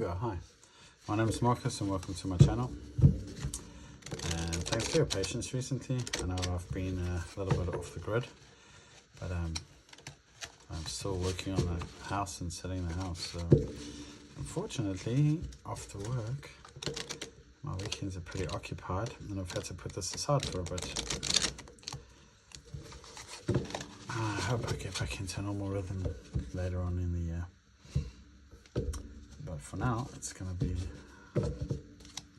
Hi, my name is Marcus and welcome to my channel, and thanks for your patience recently. I know I've been a little bit off the grid, but I'm still working on the house and selling the house, so unfortunately after work my weekends are pretty occupied and I've had to put this aside for a bit. I hope I get back into normal rhythm later on in the year. But for now, it's going to be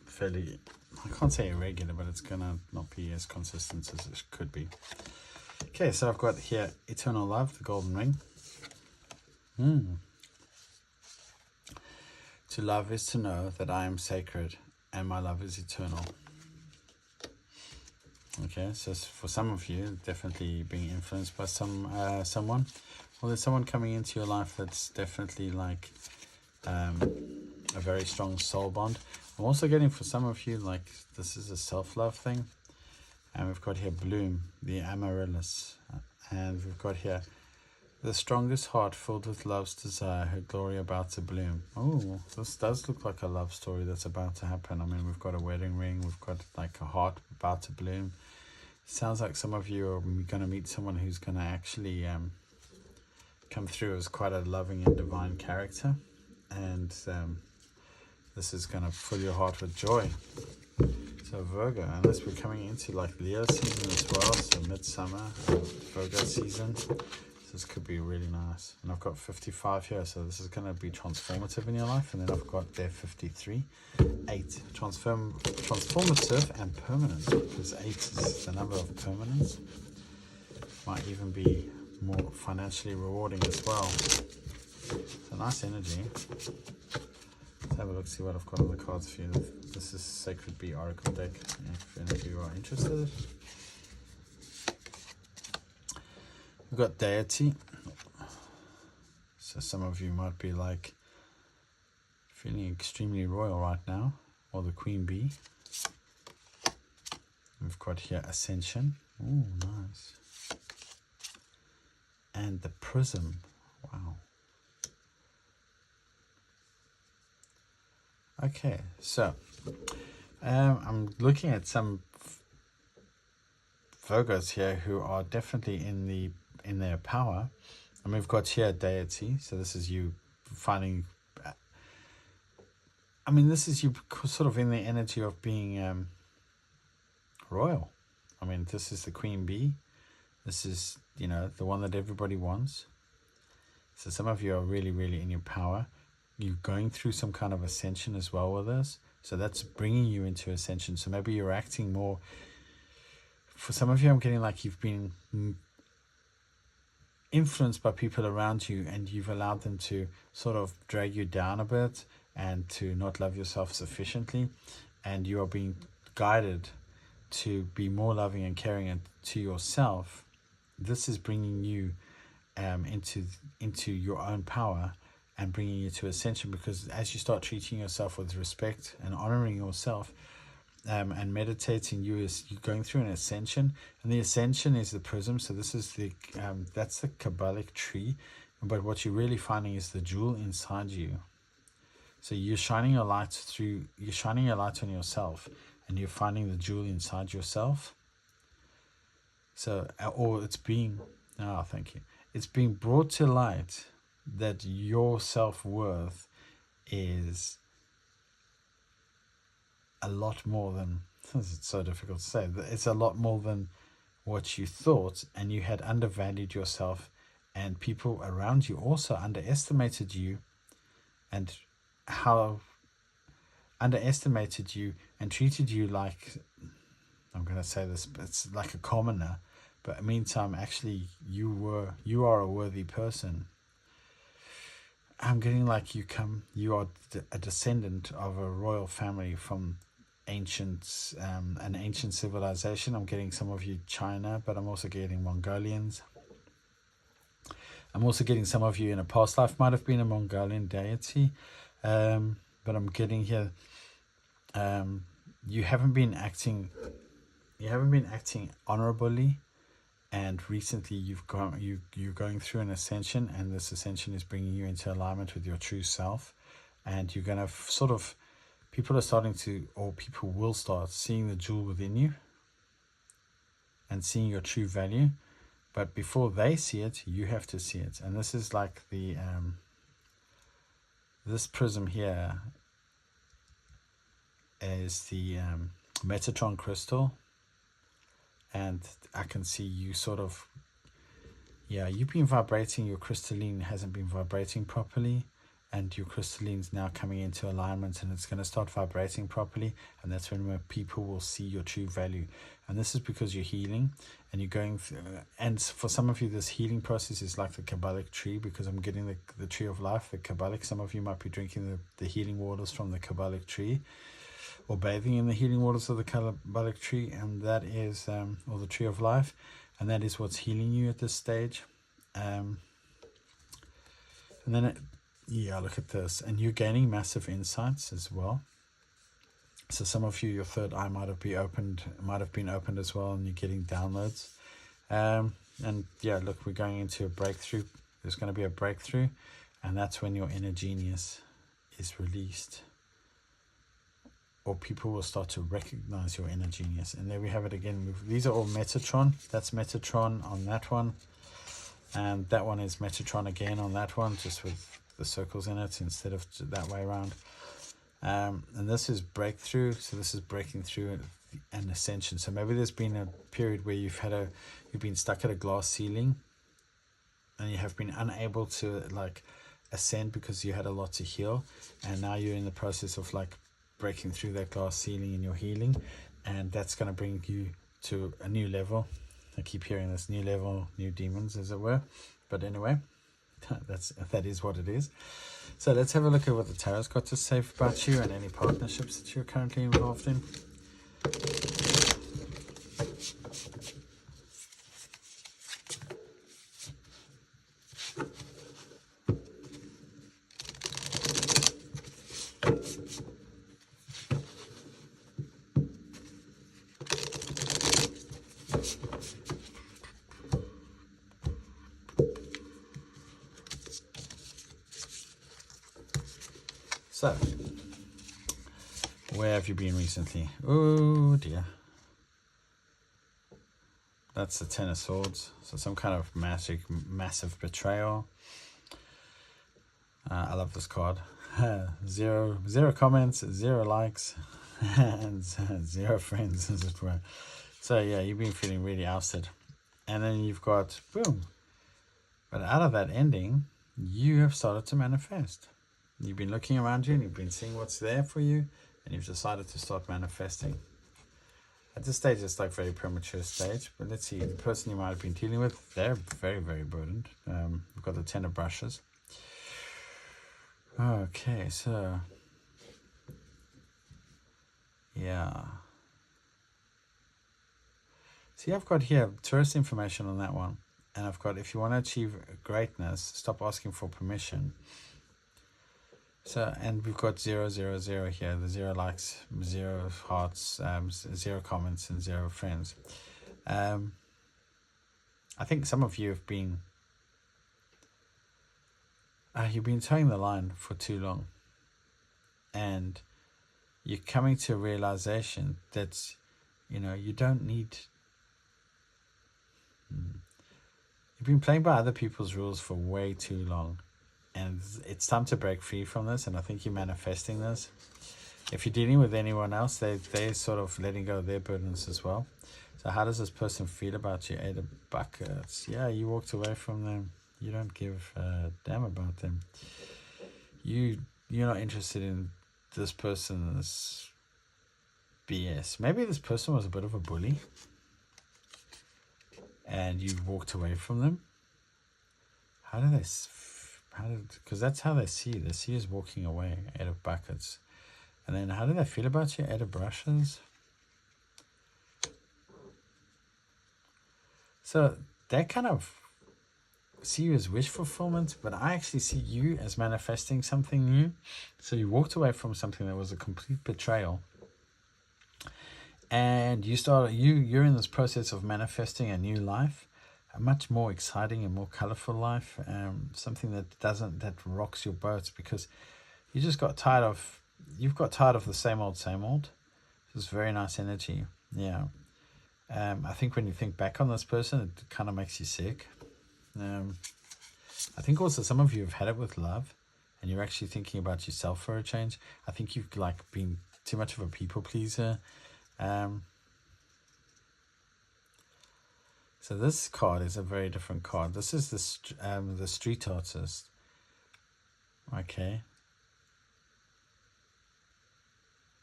fairly, I can't say irregular, but it's going to not be as consistent as it could be. Okay, so I've got here Eternal Love, the golden ring. To love is to know that I am sacred and my love is eternal. Okay, so for some of you, definitely being influenced by someone, or there's someone coming into your life that's definitely like a very strong soul bond. I'm also getting for some of you like this is a self-love thing, and we've got here Bloom, the amaryllis, and we've got here the strongest heart filled with love's desire, her glory about to bloom. Oh, this does look like a love story that's about to happen. I mean, we've got a wedding ring, we've got like a heart about to bloom. Sounds like some of you are going to meet someone who's going to actually come through as quite a loving and divine character, and this is going to fill your heart with joy. So Virgo, unless we're coming into like Leo season as well, so midsummer, Virgo season, this could be really nice. And I've got 55 here, so this is going to be transformative in your life. And then I've got there 53, 8, transformative and permanent, because 8 is the number of permanence. Might even be more financially rewarding as well. So nice energy. Let's have a look, see what I've got on the cards for you. This is Sacred Bee Oracle deck, if any of you are interested. We've got Deity. So some of you might be like feeling extremely royal right now, or the Queen Bee. We've got here Ascension. Oh, nice. And the Prism. Wow. Okay, so I'm looking at some Virgos here who are definitely in their power, and we've got here Deity. So this is you finding, I mean, this is you sort of in the energy of being royal. I mean, this is the Queen Bee. This is, you know, the one that everybody wants. So some of you are really, really in your power. You're going through some kind of ascension as well with this. So that's bringing you into ascension. So maybe you're acting more. For some of you, I'm getting like you've been influenced by people around you, and you've allowed them to sort of drag you down a bit and to not love yourself sufficiently. And you are being guided to be more loving and caring to yourself. This is bringing you into your own power and bringing you to ascension, because as you start treating yourself with respect and honoring yourself and meditating, you're going through an ascension, and the ascension is the prism. So this is the that's the Kabbalic tree, but what you're really finding is the jewel inside you. So you're shining your light on yourself, and you're finding the jewel inside yourself. So, or it's being, thank you. It's being brought to light that your self-worth is a lot more than, it's so difficult to say, it's a lot more than what you thought, and you had undervalued yourself, and people around you also underestimated you, and how underestimated you and treated you like, I'm going to say this, but it's like a commoner, but meantime actually you are a worthy person. I'm getting like you are a descendant of a royal family from an ancient civilization. I'm getting some of you China, but I'm also getting Mongolians. I'm also getting some of you in a past life might have been a Mongolian deity, but I'm getting here you haven't been acting honorably, and recently you're going through an ascension, and this ascension is bringing you into alignment with your true self, and you're going to sort of, people are starting to, or people will start seeing the jewel within you and seeing your true value. But before they see it, you have to see it. And this is like the this prism here is the Metatron crystal, and I can see you sort of, yeah, you've been vibrating, your crystalline hasn't been vibrating properly, and your crystalline's now coming into alignment, and it's going to start vibrating properly, and that's when people will see your true value. And this is because you're healing, and you're going through, and for some of you this healing process is like the Kabbalic tree, because I'm getting the tree of life, the Kabbalic. Some of you might be drinking the healing waters from the Kabbalic tree, or bathing in the healing waters of the Kabbalic tree, and that is or the tree of life, and that is what's healing you at this stage. And then yeah, look at this, and you're gaining massive insights as well. So some of you, your third eye might have been opened as well, and you're getting downloads. And yeah, look, we're going into a breakthrough. There's going to be a breakthrough, and that's when your inner genius is released, or people will start to recognize your inner genius. And there we have it again. These are all Metatron. That's Metatron on that one, and that one is Metatron again on that one, just with the circles in it instead of that way around. And this is breakthrough, so this is breaking through an ascension. So maybe there's been a period where you've been stuck at a glass ceiling, and you have been unable to like ascend because you had a lot to heal, and now you're in the process of like breaking through that glass ceiling in your healing, and that's going to bring you to a new level. I keep hearing this: new level, new demons, as it were. But anyway, that is what it is. So let's have a look at what the tarot's got to say about you and any partnerships that you're currently involved in. So, where have you been recently? Oh dear. That's the Ten of Swords. So some kind of massive betrayal. I love this card. Zero comments, 0 likes, and 0 friends, as it were. So yeah, you've been feeling really ousted. And then you've got, boom. But out of that ending, you have started to manifest. You've been looking around you and you've been seeing what's there for you, and you've decided to start manifesting. At this stage, it's like very premature stage, but let's see, the person you might have been dealing with, they're very, very burdened. We've got the 10 of brushes. Okay, so, yeah. See, I've got here tourist information on that one, and I've got, if you want to achieve greatness, stop asking for permission. So, and we've got 0, 0, 0 here, the 0 likes, 0 hearts, 0 comments, and 0 friends. I think some of you have been, you've been towing the line for too long, and you're coming to a realization that, you don't need, you've been playing by other people's rules for way too long. And it's time to break free from this, and I think you're manifesting this. If you're dealing with anyone else, they're sort of letting go of their burdens as well. So how does this person feel about you? 8 of buckets. Yeah, you walked away from them. You don't give a damn about them. You're not interested in this person's BS. Maybe this person was a bit of a bully, and you walked away from them. Because that's how they see you. They see you as walking away, 8 of buckets. And then how do they feel about you? 8 of brushes. So they kind of see you as wish fulfillment, but I actually see you as manifesting something new. So you walked away from something that was a complete betrayal, and you're in this process of manifesting a new life, a much more exciting and more colorful life, something that rocks your boats, because you just got tired of, you've got tired of the same old, same old. It's very nice energy. Yeah. I think when you think back on this person, it kind of makes you sick. I think also some of you have had it with love and you're actually thinking about yourself for a change. I think you've like been too much of a people pleaser. So this card is a very different card. This is the street artist. Okay.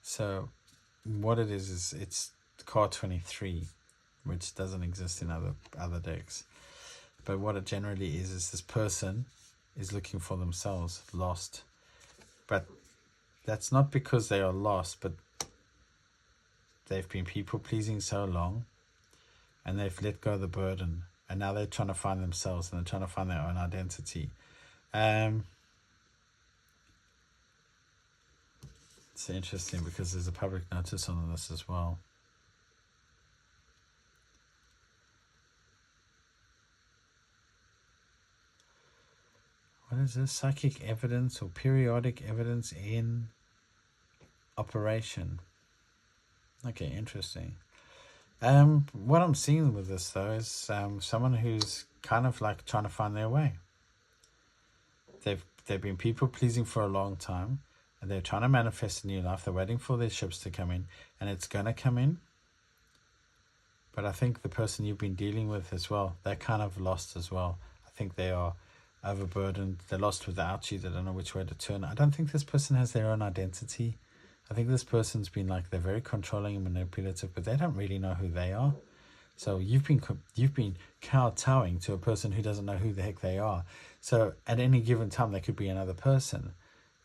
So what it is it's card 23, which doesn't exist in other decks. But what it generally is this person is looking for themselves, lost. But that's not because they are lost, but they've been people pleasing so long and they've let go of the burden, and now they're trying to find themselves and they're trying to find their own identity. It's interesting because there's a public notice on this as well. What is this? Psychic evidence or periodic evidence in operation. Okay, interesting. What I'm seeing with this though is someone who's kind of like trying to find their way. They've been people pleasing for a long time, and they're trying to manifest a new life. They're waiting for their ships to come in, and it's gonna come in. But I think the person you've been dealing with as well, they're kind of lost as well. I think they are overburdened. They're lost without you. They don't know which way to turn. I don't think this person has their own identity. I think this person's been like, they're very controlling and manipulative, but they don't really know who they are. So you've been kowtowing to a person who doesn't know who the heck they are. So at any given time, they could be another person,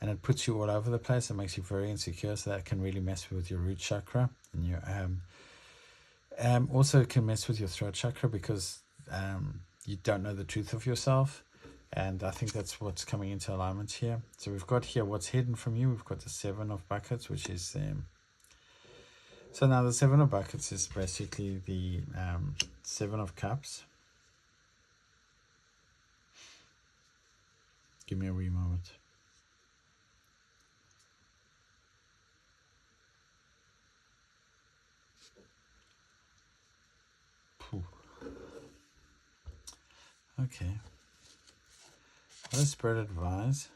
and it puts you all over the place. It makes you very insecure. So that can really mess with your root chakra, and your also it can mess with your throat chakra because you don't know the truth of yourself. And I think that's what's coming into alignment here. So we've got here what's hidden from you. We've got the 7 of buckets, which is so now the 7 of buckets is basically the 7 of cups. Give me a wee moment. Phew. Okay. What does Spirit advise?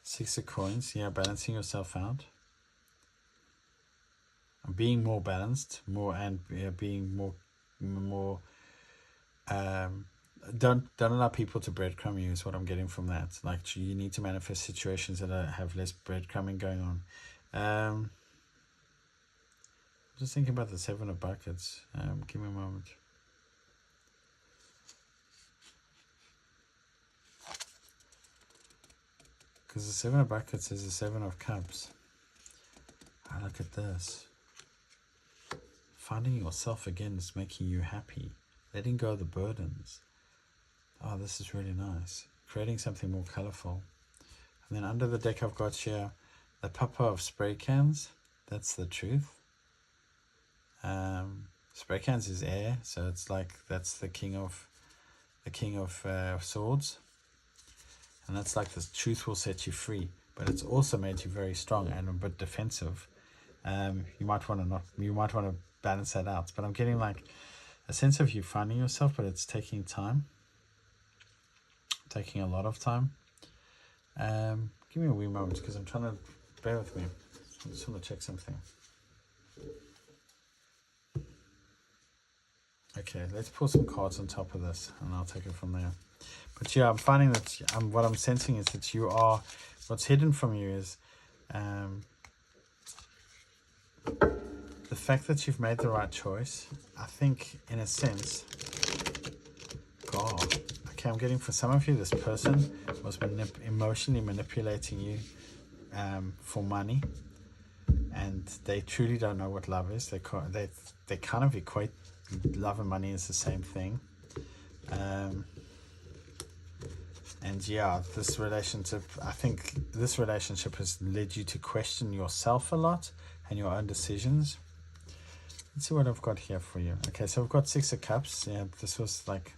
6 of coins. Yeah, balancing yourself out. Being more balanced, being more. Don't allow people to breadcrumb you is what I'm getting from that. Like you need to manifest situations that have less breadcrumbing going on. Just thinking about the 7 of buckets. Give me a moment. Because the 7 of buckets is the 7 of cups. Look at this. Finding yourself again is making you happy. Letting go of the burdens. Oh, this is really nice. Creating something more colorful. And then under the deck I've got here the Papa of spray cans. That's the truth. Spray cans is air, so it's like that's the king of swords. And that's like the truth will set you free, but it's also made you very strong and a bit defensive. You might want to balance that out. But I'm getting like a sense of you finding yourself, but it's taking time, taking a lot of time. Give me a wee moment because I'm trying to bear with me. I just want to check something. Okay, let's pull some cards on top of this, and I'll take it from there. But yeah, I'm finding that what I'm sensing is that you are, what's hidden from you is the fact that you've made the right choice. I think, in a sense, God, okay, I'm getting for some of you, this person was emotionally manipulating you for money, and they truly don't know what love is. They kind of equate love and money as the same thing. And yeah, this relationship, I think this relationship has led you to question yourself a lot and your own decisions. Let's see what I've got here for you. Okay, so I've got 6 of cups. Yeah, this was like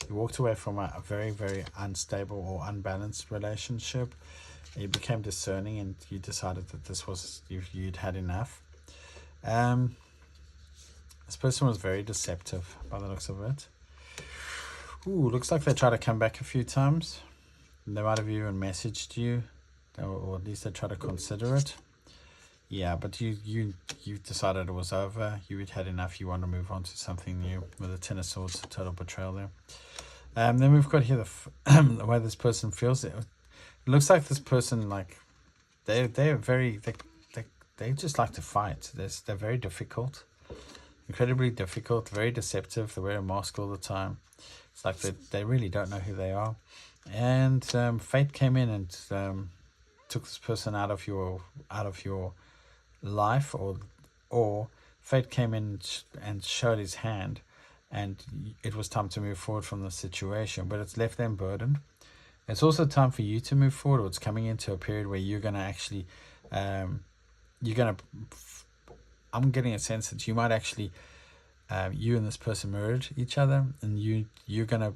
You walked away from a very, very unstable or unbalanced relationship. You became discerning, and you decided that this was, you'd had enough. This person was very deceptive by the looks of it. Ooh, looks like they tried to come back a few times. They might have even messaged you, or at least they tried to consider it. Yeah, but you decided it was over. You had enough. You want to move on to something new. With the Ten of Swords, total betrayal there. Then we've got here the way this person feels. It looks like this person, like, they just like to fight. They're very difficult, incredibly difficult, very deceptive. They wear a mask all the time. It's like they really don't know who they are. And fate came in and took this person out of your life, or fate came in and showed his hand, and it was time to move forward from the situation, but it's left them burdened. It's also time for you to move forward, or it's coming into a period where you're going to actually I'm getting a sense that you might actually you and this person mirrored each other, and you're going to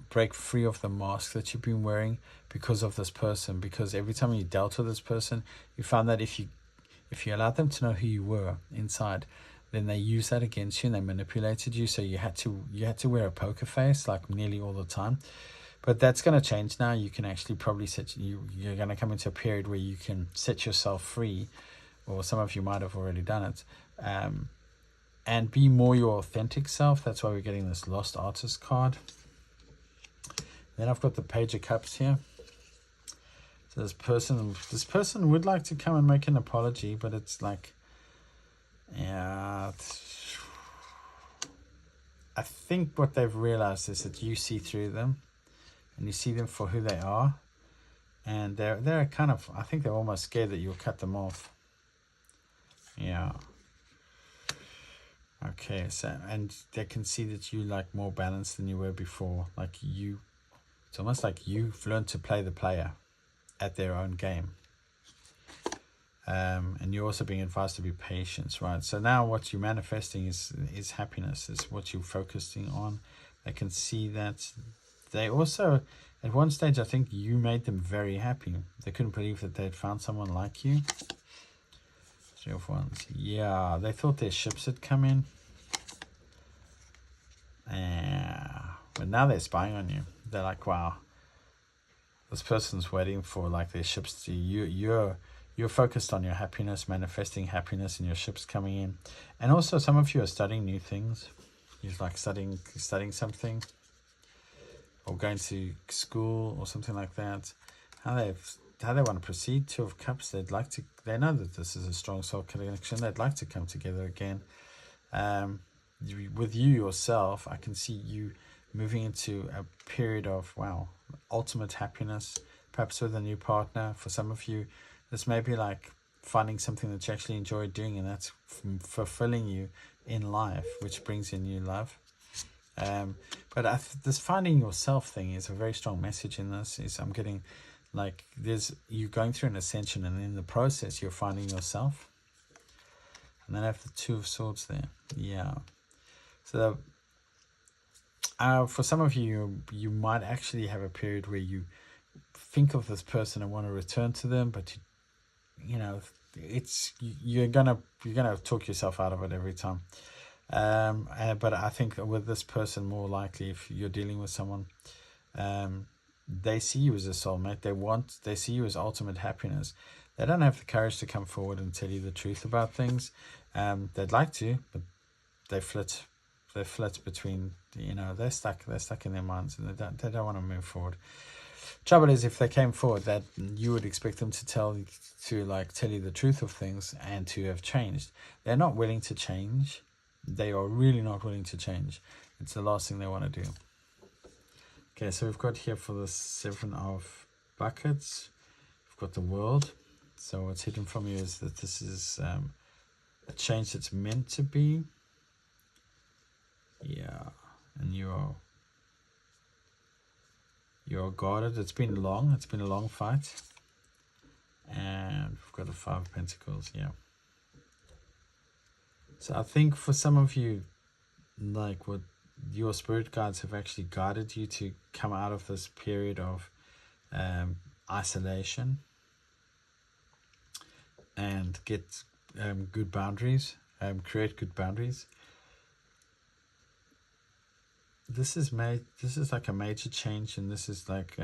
break free of the mask that you've been wearing because of this person. Because every time you dealt with this person, you found that if you allowed them to know who you were inside, then they used that against you and they manipulated you. So you had to wear a poker face like nearly all the time. But that's going to change now. You can actually probably you're going to come into a period where you can set yourself free, or some of you might have already done it, and be more your authentic self. That's why we're getting this Lost Artist card. Then I've got the Page of Cups here. So this person would like to come and make an apology, but it's like, yeah, I think what they've realized is that you see through them, and you see them for who they are, and they're kind of, I think they're almost scared that you'll cut them off. Yeah. Okay, so, and they can see that you like more balanced than you were before. Like it's almost like you've learned to play the player at their own game. And you're also being advised to be patient, right? So now what you're manifesting is happiness, is what you're focusing on. They can see that. They also, at one stage, I think you made them very happy. They couldn't believe that they'd found someone like you. Three of Wands. Yeah, they thought their ships had come in. Yeah, but now they're spying on you. They're like, wow, this person's waiting for like their ships to you're focused on your happiness, manifesting happiness, and your ships coming in. And also some of you are studying new things. You're like studying something, or going to school or something like that. How they want to proceed. Two of Cups. They know that this is a strong soul connection. They'd like to come together again. With you yourself, I can see you moving into a period of, wow, ultimate happiness, perhaps with a new partner. For some of you, this may be like finding something that you actually enjoy doing, and that's fulfilling you in life, which brings in new love. But this finding yourself thing is a very strong message in this. I'm getting like you're going through an ascension, and in the process you're finding yourself. And then I have the Two of Swords there. Yeah. So for some of you, you might actually have a period where you think of this person and want to return to them, but you're gonna talk yourself out of it every time. But I think with this person, more likely, if you're dealing with someone, they see you as a soulmate. They see you as ultimate happiness. They don't have the courage to come forward and tell you the truth about things. They'd like to, but they flit between, they're stuck in their minds, and they don't want to move forward. Trouble is, if they came forward, that you would expect them to tell you the truth of things and to have changed. They're not willing to change. They are really not willing to change. It's the last thing they want to do. Okay, so we've got here for the Seven of Buckets, we've got the World. So what's hidden from you is that this is a change that's meant to be. Yeah, and you're guarded. It's been a long fight. And we've got the Five of Pentacles. Yeah. So I think for some of you, like what your spirit guides have actually guided you to come out of this period of isolation and get good boundaries, create good boundaries. This is like a major change, and this is like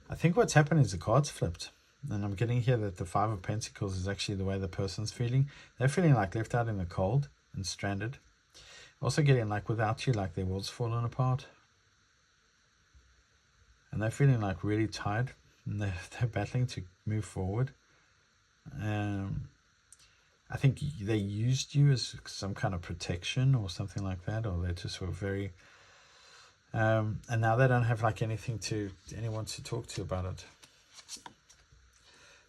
I think what's happened is the cards flipped, and I'm getting here that the Five of Pentacles is actually the way the person's feeling. They're feeling like left out in the cold and stranded. Also getting like without you, like their world's fallen apart, and they're feeling like really tired, and they're battling to move forward. I think they used you as some kind of protection or something like that, or they just were very and now they don't have like anyone to talk to about it.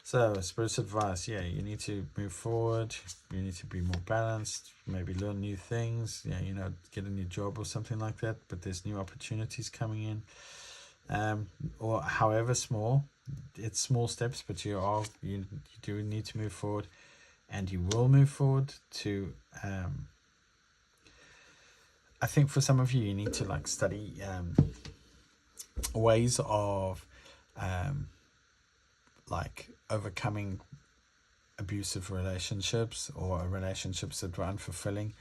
So spirit's advice, yeah, you need to move forward, you need to be more balanced, maybe learn new things, yeah, you know, get a new job or something like that, but there's new opportunities coming in, or however small, it's small steps, but you do need to move forward, and you will move forward to I think for some of you, you need to like study ways of like overcoming abusive relationships or relationships that were unfulfilling,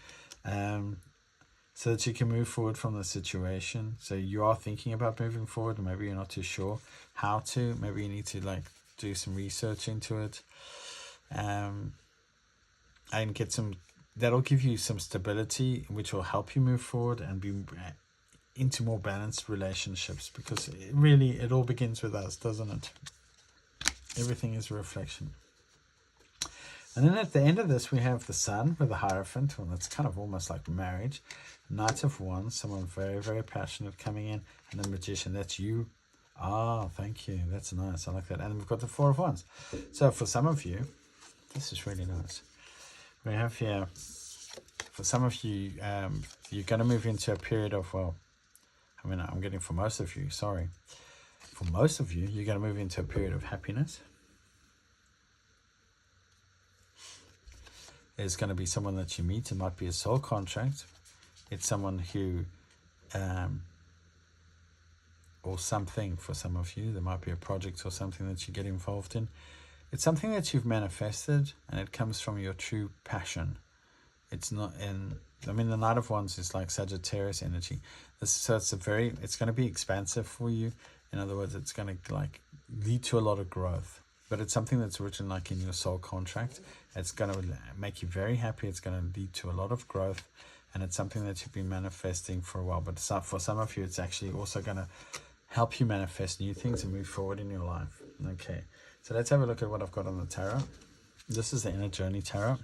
so that you can move forward from the situation. So you are thinking about moving forward, and maybe you're not too sure how to. Maybe you need to like do some research into it, and get some. That'll give you some stability, which will help you move forward and be into more balanced relationships, because it all begins with us, doesn't it? Everything is a reflection. And then at the end of this, we have the Sun with the Hierophant. Well, that's kind of almost like marriage. Knight of Wands, someone very, very passionate coming in. And the Magician, that's you. Ah, thank you. That's nice. I like that. And we've got the Four of Wands. So for some of you, this is really nice. We have here, for some of you, you're going to move into a period of, well, I mean, I'm getting for most of you, sorry. For most of you, you're going to move into a period of happiness. There's going to be someone that you meet. It might be a soul contract. It's someone who, or something for some of you. There might be a project or something that you get involved in. It's something that you've manifested, and it comes from your true passion. It's not in, I mean, the Knight of Wands is like Sagittarius energy. So it's going to be expansive for you. In other words, it's going to like lead to a lot of growth. But it's something that's written like in your soul contract. It's going to make you very happy. It's going to lead to a lot of growth. And it's something that you've been manifesting for a while. But for some of you, it's actually also going to help you manifest new things and move forward in your life. Okay. So let's have a look at what I've got on the tarot. This is the Inner Journey Tarot.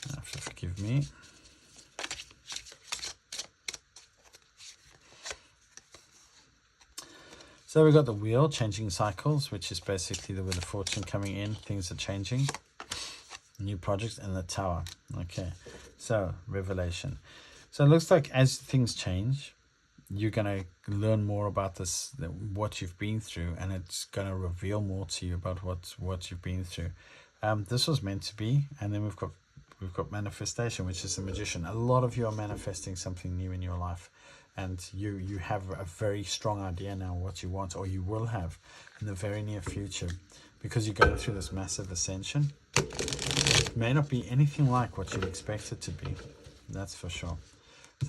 You have to forgive me. So we've got the Wheel, changing cycles, which is basically the Wheel of Fortune coming in. Things are changing. New projects, and the Tower. Okay. So, Revelation. So it looks like as things change, you're going to learn more about this, what you've been through, and it's going to reveal more to you about what you've been through. This was meant to be, and then we've got manifestation, which is the Magician. A lot of you are manifesting something new in your life, and you have a very strong idea now what you want, or you will have in the very near future, because you're going through this massive ascension. It may not be anything like what you expect it to be, that's for sure.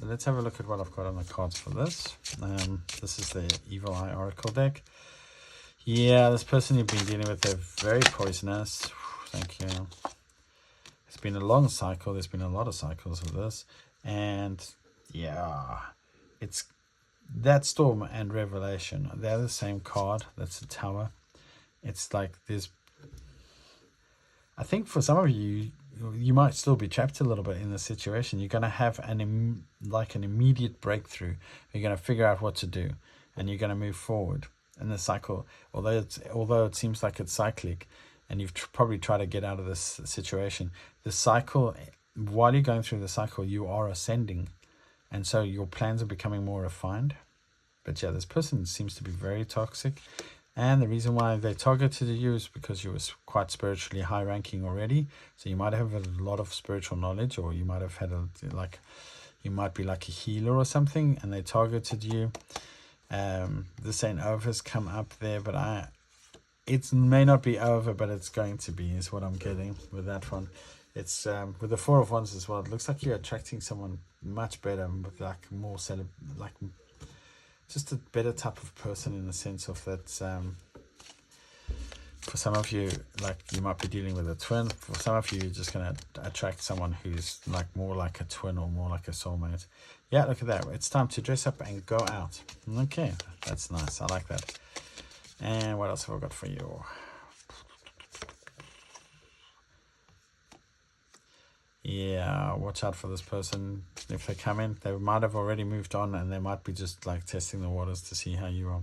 So let's have a look at what I've got on the cards for this. This is the Evil Eye Oracle deck. Yeah, this person you've been dealing with, they're very poisonous. Thank you. It's been a long cycle. There's been a lot of cycles of this. And yeah, it's that Storm and Revelation. They're the same card. That's the Tower. It's like there's, I think for some of you, you might still be trapped a little bit in this situation. You're going to have an immediate breakthrough. You're going to figure out what to do, and you're going to move forward. And the cycle, although it seems like it's cyclic, and you've probably tried to get out of this situation, the cycle, while you're going through the cycle, you are ascending, and so your plans are becoming more refined. But yeah, this person seems to be very toxic. And the reason why they targeted you is because you were quite spiritually high ranking already. So you might have a lot of spiritual knowledge, or you might have had you might be like a healer or something, and they targeted you. This ain't over's come up there, but it may not be over, but it's going to be, is what I'm getting with that one. It's with the Four of Wands as well. It looks like you're attracting someone much better, with like more just a better type of person, in the sense of that. For some of you, like, you might be dealing with a twin. For some of you, you're just going to attract someone who's like more like a twin, or more like a soulmate. Yeah, look at that. It's time to dress up and go out. Okay, that's nice. I like that. And what else have I got for you? Yeah, watch out for this person. If they come in, they might have already moved on, and they might be just like testing the waters to see how you are.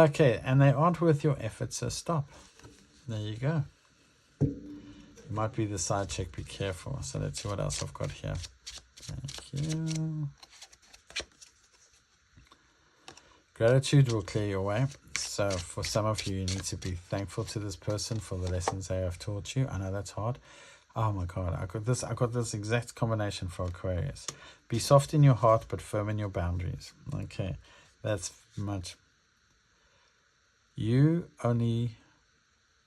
Okay, and they aren't worth your effort, so stop. There you go. It might be the side check, be careful. So let's see what else I've got here. Thank you. Gratitude will clear your way. So for some of you, you need to be thankful to this person for the lessons they have taught you. I know that's hard. Oh my God, I got this exact combination for Aquarius. Be soft in your heart, but firm in your boundaries. Okay, that's much. You only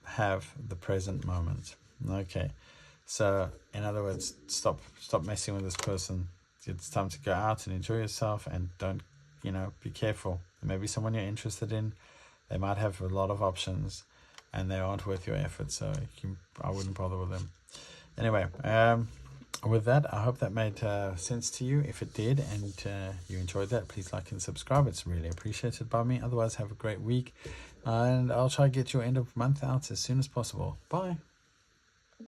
have the present moment. Okay, so in other words, stop messing with this person. It's time to go out and enjoy yourself, and don't, be careful. There may be someone you're interested in. They might have a lot of options, and they aren't worth your effort, so I wouldn't bother with them. Anyway, with that, I hope that made sense to you. If it did, and you enjoyed that, please like and subscribe. It's really appreciated by me. Otherwise, have a great week, and I'll try to get your end of month out as soon as possible. Bye.